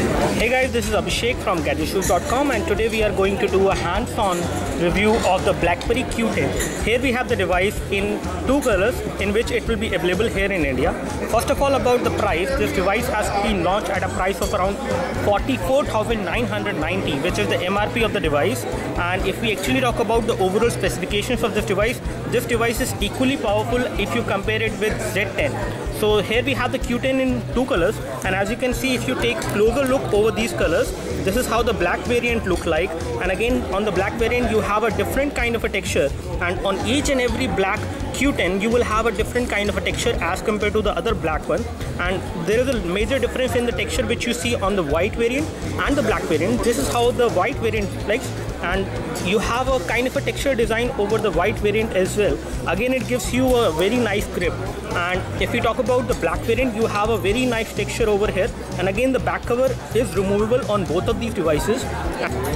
Hey guys, this is Abhishek from GadgetShoes.com, and today we are going to do a hands-on review of the BlackBerry Q10. Here we have the device in two colors in which it will be available here in India. First of all, about the price, this device has been launched at a price of around 44,990, which is the MRP of the device. And if we actually talk about the overall specifications of this device is equally powerful if you compare it with Z10. So here we have the Q10 in two colors, and as you can see, if you take a closer look over these colors, this is how the black variant look like. And again, on the black variant you have a different kind of a texture, and on each and every black Q10 you will have a different kind of a texture as compared to the other black one. And there is a major difference in the texture which you see on the white variant and the black variant. This is how the white variant looks, and you have a kind of a texture design over the white variant as well. Again, it gives you a very nice grip. And if we talk about the black variant, you have a very nice texture over here, and again the back cover is removable on both of these devices.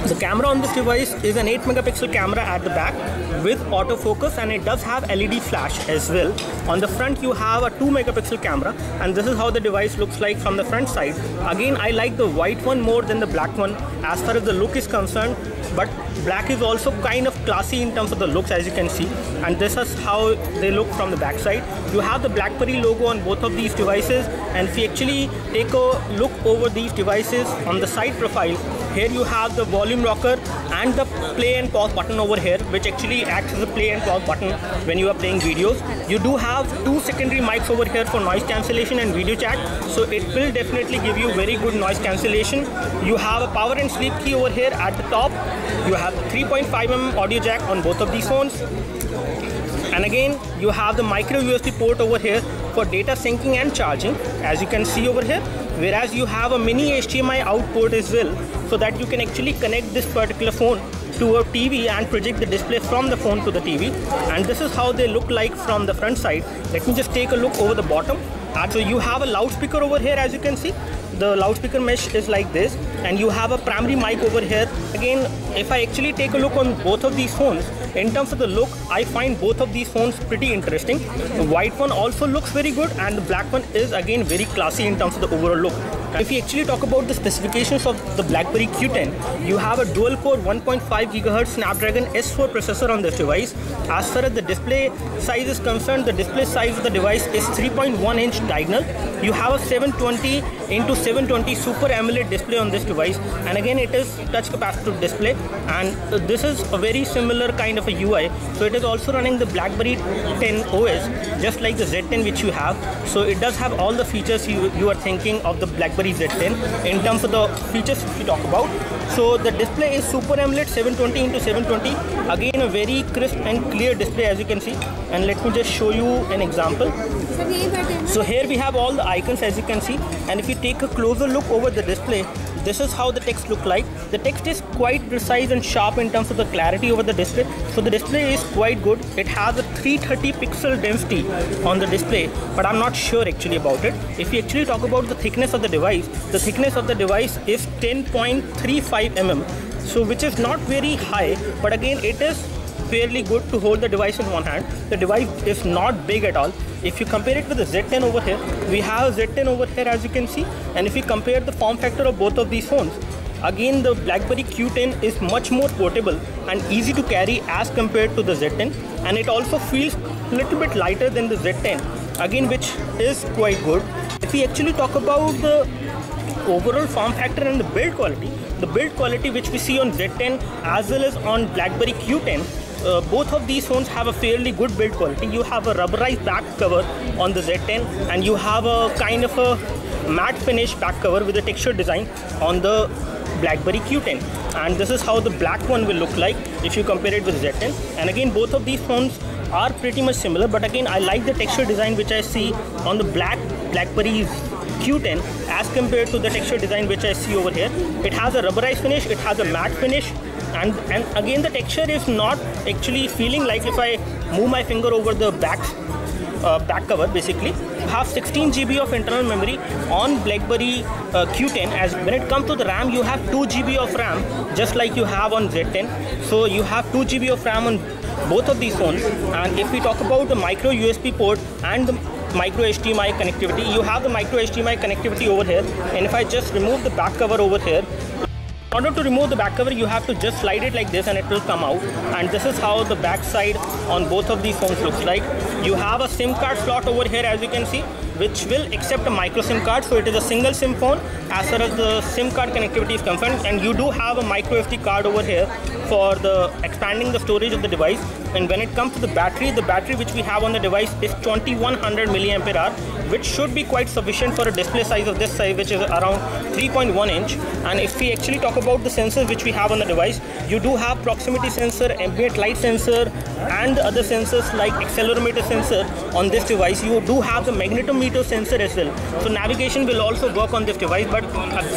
The camera on this device is an 8 megapixel camera at the back with autofocus, and it does have LED flash as well. On the front you have a 2 megapixel camera, and this is how the device looks like from the front side. Again, I like the white one more than the black one as far as the look is concerned, but black is also kind of classy in terms of the looks, as you can see. And this is how they look from the back side. You have the BlackBerry logo on both of these devices, and if you actually take a look over these devices on the side profile, here you have the volume rocker and the play and pause button over here, which actually acts as a play and pause button when you are playing videos. You do have two secondary mics over here for noise cancellation and video chat, so it will definitely give you very good noise cancellation. You have a power and sleep key over here at the top. You have 3.5mm audio jack on both of these phones. And again, you have the micro USB port over here for data syncing and charging, as you can see over here, whereas you have a mini HDMI out port as well, so that you can actually connect this particular phone to a TV and project the display from the phone to the TV. And this is how they look like from the front side. Let me just take a look over the bottom. So you have a loudspeaker over here, as you can see. The loudspeaker mesh is like this, and you have a primary mic over here. Again, if I actually take a look on both of these phones, in terms of the look, I find both of these phones pretty interesting. The white one also looks very good, and the black one is again very classy in terms of the overall look. If we actually talk about the specifications of the BlackBerry Q10, you have a dual-core 1.5 GHz Snapdragon S4 processor on this device. As far as the display size is concerned, the display size of the device is 3.1-inch diagonal. You have a 720 into 720 Super AMOLED display on this device, and again it is touch capacitive display, and this is a very similar kind of a UI. So it is also running the BlackBerry 10 OS, just like the Z10 which you have. So it does have all the features you are thinking of the BlackBerry Z10 in terms of the features we talk about. So the display is Super AMOLED 720 into 720. Again, a very crisp and clear display, as you can see. And let me just show you an example. So here we have all the icons, as you can see, and if you take a closer look over the display, this is how the text look like. The text is quite precise and sharp in terms of the clarity over the display. So the display is quite good. It has a 330 pixel density on the display, but I'm not sure actually about it. If we actually talk about the thickness of the device is 10.35 mm, so which is not very high, but again it is fairly good to hold the device in one hand. The device is not big at all. If you compare it with the Z10 over here, we have Z10 over here, as you can see, and if we compare the form factor of both of these phones, again the BlackBerry Q10 is much more portable and easy to carry as compared to the Z10, and it also feels a little bit lighter than the Z10, again, which is quite good. If we actually talk about the overall form factor and the build quality which we see on Z10 as well as on BlackBerry Q10, both of these phones have a fairly good build quality. You have a rubberized back cover on the Z10, and you have a kind of a matte finish back cover with a texture design on the BlackBerry Q10. And this is how the black one will look like if you compare it with Z10. And again, both of these phones are pretty much similar, but again I like the texture design which I see on the BlackBerry Q10 as compared to the texture design which I see over here. It has a rubberized finish, it has a matte finish, and again the texture is not actually feeling like if I move my finger over the back cover. Basically, you have 16 GB of internal memory on BlackBerry Q10. As when it comes to the RAM, you have 2 GB of RAM, just like you have on Z10. So you have 2 GB of RAM on both of these phones. And if we talk about the micro USB port and the micro HDMI connectivity. You have the micro HDMI connectivity over here, and if I just remove the back cover over here, in order to remove the back cover, you have to just slide it like this and it will come out. And this is how the back side on both of these phones looks like. You have a SIM card slot over here, as you can see, which will accept a micro SIM card. So it is a single SIM phone as far as the SIM card connectivity is concerned. And you do have a micro SD card over here for the expanding the storage of the device. And when it comes to the battery which we have on the device is 2100 milliampere hour, which should be quite sufficient for a display size of this size, which is around 3.1 inch. And if we actually talk about the sensors which we have on the device, you do have proximity sensor, ambient light sensor, and other sensors like accelerometer sensor on this device. You do have the magnetometer sensor as well. So navigation will also work on this device. But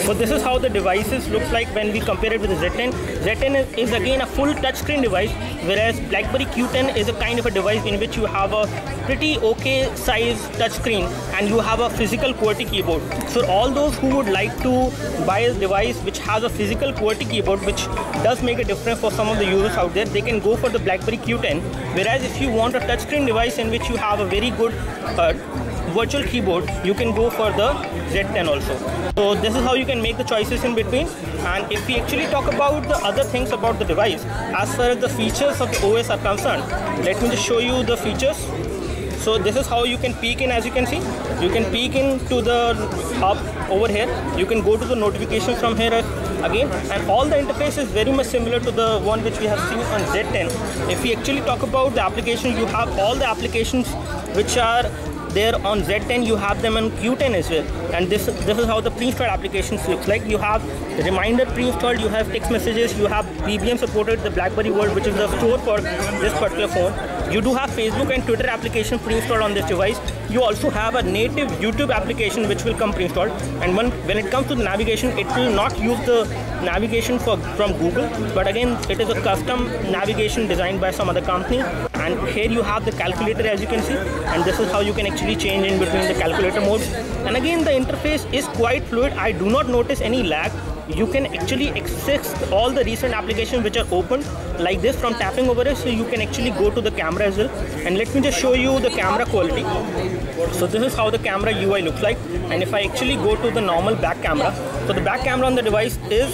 so this is how the devices looks like when we compare it with the Z10. Z10 is again a full touchscreen device, whereas BlackBerry Q10 is a kind of a device in which you have a pretty okay size touchscreen and you have a physical QWERTY keyboard. So all those who would like to buy a device which has a physical QWERTY keyboard, which does make a difference for some of the users out there, they can go for the BlackBerry Q10. Whereas if you want a touchscreen device in which you have a very good virtual keyboard, you can go for the Z10 also. So this is how you can make the choices in between. And if we actually talk about the other things about the device, as far as the features of the OS are concerned, let me just show you the features. So this is how you can peek in. As you can see, you can peek into the hub over here. You can go to the notifications from here again, and all the interface is very much similar to the one which we have seen on Z10. If we actually talk about the application, you have all the applications which are there on Z10, you have them on Q10 as well. And this is how the pre-installed applications looks like. You have reminder pre-installed, you have text messages, you have BBM supported, the BlackBerry World, which is the store for this particular phone. You do have Facebook and Twitter application pre-installed on this device. You also have a native YouTube application which will come pre-installed. And when it comes to the navigation, it will not use the navigation from Google, but again it is a custom navigation designed by some other company. And here you have the calculator, as you can see, and this is how you can actually change in between the calculator modes. And again, the interface is quite fluid. I do not notice any lag. You can actually access all the recent applications which are open like this from tapping over it. So you can actually go to the camera as well. And let me just show you the camera quality. So this is how the camera UI looks like. And if I actually go to the normal back camera, so the back camera on the device is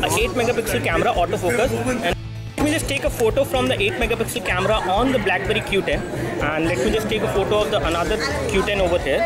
a 8 megapixel camera autofocus. And let me just take a photo from the 8 megapixel camera on the BlackBerry Q10, and let me just take a photo of the another Q10 over here.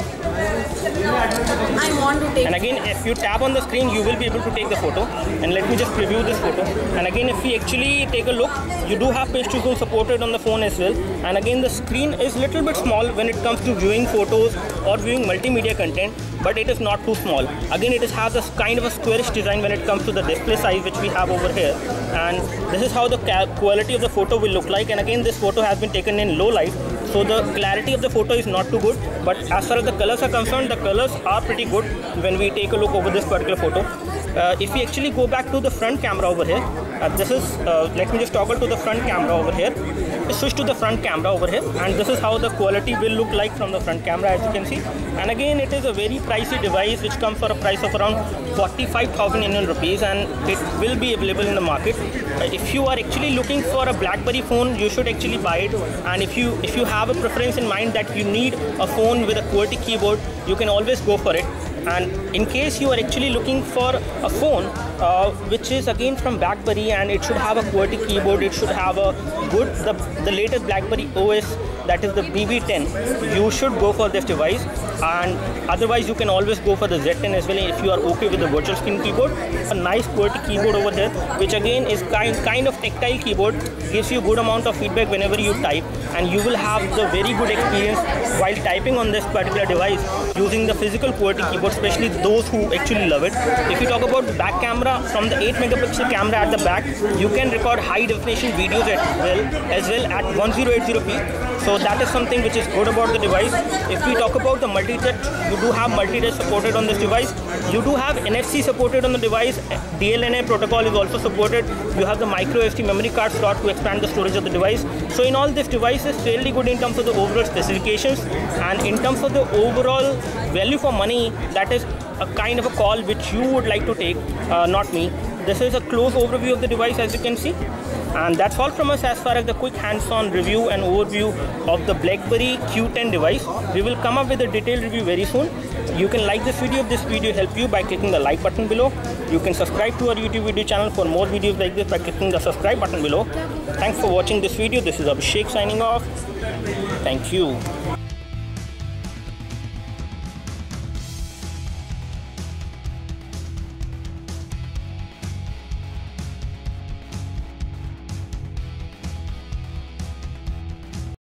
I want to take. And again, if you tap on the screen, you will be able to take the photo. And let me just preview this photo. And again, if we actually take a look, you do have pinch to zoom supported on the phone as well. And again, the screen is little bit small when it comes to viewing photos or viewing multimedia content, but it is not too small. Again, it has this kind of a squarish design when it comes to the display size which we have over here. And this is how the quality of the photo will look like. And again, this photo has been taken in low light, so the clarity of the photo is not too good. But as far as the colors are concerned, the colors are pretty good when we take a look over this particular photo. If we actually go back to the front camera over here, let me just toggle to the front camera over here. Switch to the front camera over here, and this is how the quality will look like from the front camera, as you can see. And again, it is a very pricey device which comes for a price of around 45,000 Indian rupees, and it will be available in the market. If you are actually looking for a BlackBerry phone, you should actually buy it. And if you have a preference in mind that you need a phone with a QWERTY keyboard, you can always go for it. And in case you are actually looking for a phone which is again from BlackBerry, and it should have a QWERTY keyboard, it should have a good the latest BlackBerry OS, that is the BB10, you should go for this device. And otherwise you can always go for the Z10 as well if you are okay with the virtual screen keyboard. A nice QWERTY keyboard over here, which again is kind of tactile keyboard, gives you a good amount of feedback whenever you type, and you will have the very good experience while typing on this particular device using the physical QWERTY keyboard, especially those who actually love it. If you talk about the back camera, from the 8 megapixel camera at the back, you can record high definition videos as well at 1080p. So that is something which is good about the device. If we talk about the multi-touch, you do have multi-touch supported on this device. You do have NFC supported on the device. DLNA protocol is also supported. You have the micro SD memory card slot to expand the storage of the device. So in all, this device is fairly good in terms of the overall specifications, and in terms of the overall value for money, that is a kind of a call which you would like to take, not me. this is a close overview of the device, as you can see. And that's all from us as far as the quick hands-on review and overview of the BlackBerry Q10 device. We will come up with a detailed review very soon. You can like this video if this video helped you by clicking the like button below. You can subscribe to our YouTube video channel for more videos like this by clicking the subscribe button below. Thanks for watching this video. This is Abhishek signing off. Thank you.